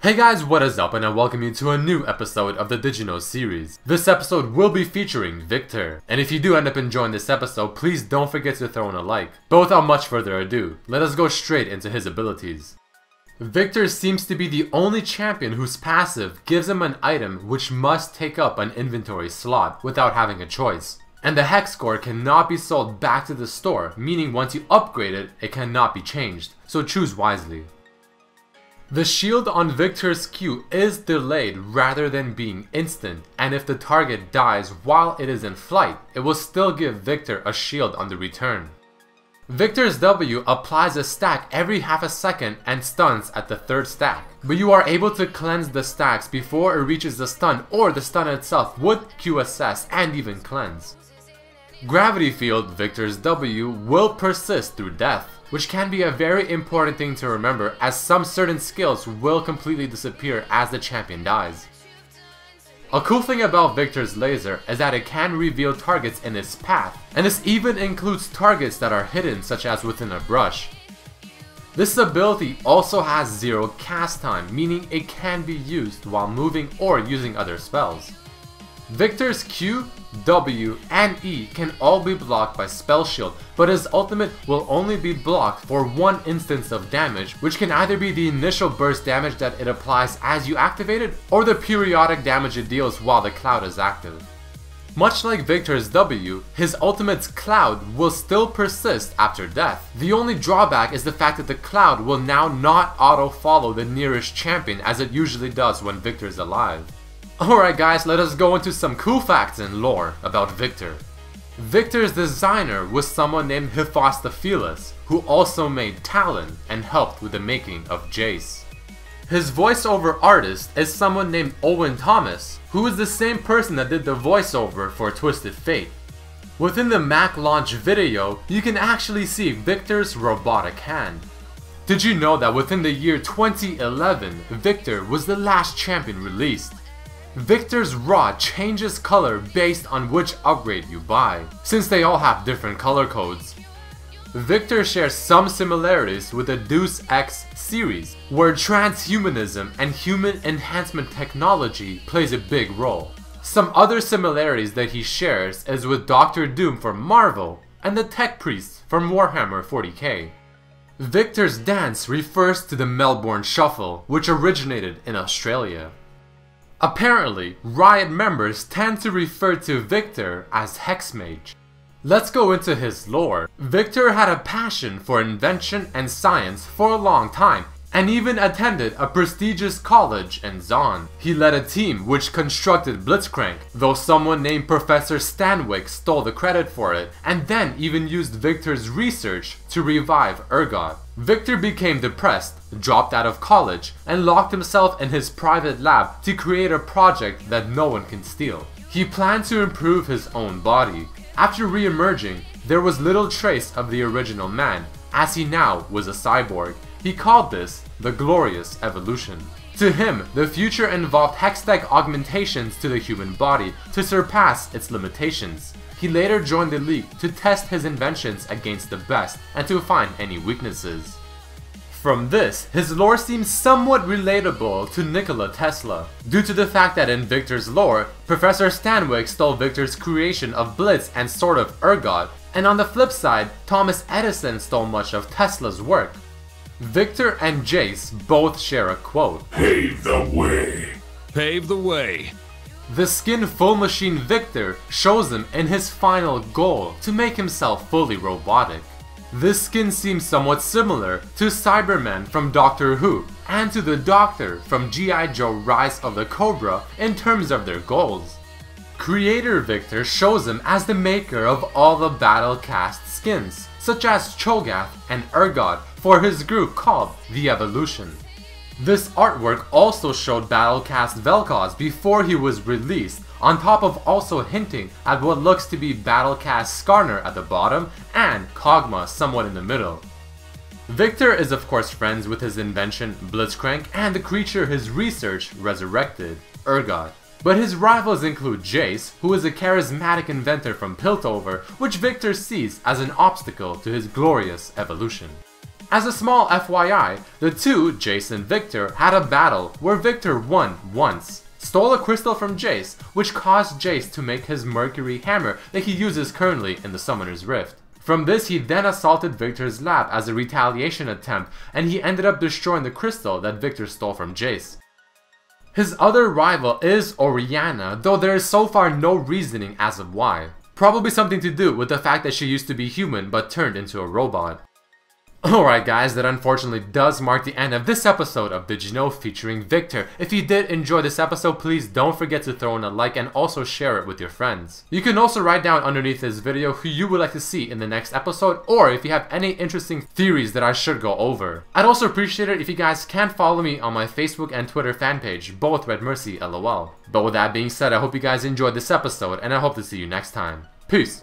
Hey guys, what is up, and I welcome you to a new episode of the Did You Know series. This episode will be featuring Viktor, and if you do end up enjoying this episode, please don't forget to throw in a like. But without much further ado, let us go straight into his abilities. Viktor seems to be the only champion whose passive gives him an item which must take up an inventory slot without having a choice. And the hex score cannot be sold back to the store, meaning once you upgrade it, it cannot be changed, so choose wisely. The shield on Viktor's Q is delayed rather than being instant, and if the target dies while it is in flight, it will still give Viktor a shield on the return. Viktor's W applies a stack every half a second and stuns at the third stack, but you are able to cleanse the stacks before it reaches the stun, or the stun itself would Q assess and even cleanse. Gravity Field Viktor's W will persist through death, which can be a very important thing to remember as some certain skills will completely disappear as the champion dies. A cool thing about Viktor's laser is that it can reveal targets in its path, and this even includes targets that are hidden, such as within a brush. This ability also has zero cast time, meaning it can be used while moving or using other spells. Viktor's Q, W, and E can all be blocked by Spell Shield, but his ultimate will only be blocked for one instance of damage, which can either be the initial burst damage that it applies as you activate it, or the periodic damage it deals while the cloud is active. Much like Viktor's W, his ultimate's cloud will still persist after death. The only drawback is the fact that the cloud will now not auto-follow the nearest champion as it usually does when Viktor's alive. Alright guys, let us go into some cool facts and lore about Viktor. Viktor's designer was someone named Hephaestus, who also made Talon and helped with the making of Jace. His voiceover artist is someone named Owen Thomas, who is the same person that did the voiceover for Twisted Fate. Within the Mac launch video, you can actually see Viktor's robotic hand. Did you know that within the year 2011, Viktor was the last champion released? Viktor's rod changes color based on which upgrade you buy, since they all have different color codes. Viktor shares some similarities with the Deus Ex series, where transhumanism and human enhancement technology plays a big role. Some other similarities that he shares is with Dr. Doom from Marvel and the Tech Priest from Warhammer 40k. Viktor's dance refers to the Melbourne Shuffle, which originated in Australia. Apparently, Riot members tend to refer to Viktor as Hexmage. Let's go into his lore. Viktor had a passion for invention and science for a long time, and even attended a prestigious college in Zon. He led a team which constructed Blitzcrank, though someone named Professor Stanwyck stole the credit for it, and then even used Viktor's research to revive Urgot. Viktor became depressed, dropped out of college, and locked himself in his private lab to create a project that no one can steal. He planned to improve his own body. After re-emerging, there was little trace of the original man, as he now was a cyborg. He called this the Glorious Evolution. To him, the future involved hextech augmentations to the human body to surpass its limitations. He later joined the League to test his inventions against the best and to find any weaknesses. From this, his lore seems somewhat relatable to Nikola Tesla, due to the fact that in Viktor's lore, Professor Stanwyck stole Viktor's creation of Blitz and Sword of Urgot, and on the flip side, Thomas Edison stole much of Tesla's work. Viktor and Jace both share a quote, "Pave the way." Pave the way. The skin Full Machine Viktor shows him in his final goal to make himself fully robotic. This skin seems somewhat similar to Cyberman from Doctor Who and to the Doctor from G.I. Joe Rise of the Cobra in terms of their goals. Creator Viktor shows him as the maker of all the battle cast skins, such as Cho'Gath and Urgot for his group called The Evolution. This artwork also showed Battlecast Vel'Koz before he was released, on top of also hinting at what looks to be Battlecast Skarner at the bottom and Kog'Maw somewhat in the middle. Viktor is of course friends with his invention Blitzcrank and the creature his research resurrected, Urgot. But his rivals include Jace, who is a charismatic inventor from Piltover, which Viktor sees as an obstacle to his glorious evolution. As a small FYI, the two, Jace and Viktor, had a battle where Viktor won once, stole a crystal from Jace, which caused Jace to make his Mercury hammer that he uses currently in the Summoner's Rift. From this, he then assaulted Viktor's lab as a retaliation attempt, and he ended up destroying the crystal that Viktor stole from Jace. His other rival is Oriana, though there is so far no reasoning as of why. Probably something to do with the fact that she used to be human but turned into a robot. Alright guys, that unfortunately does mark the end of this episode of Did You Know featuring Viktor. If you did enjoy this episode, please don't forget to throw in a like and also share it with your friends. You can also write down underneath this video who you would like to see in the next episode, or if you have any interesting theories that I should go over. I'd also appreciate it if you guys can follow me on my Facebook and Twitter fan page, both Red Mercy LOL. But with that being said, I hope you guys enjoyed this episode, and I hope to see you next time. Peace!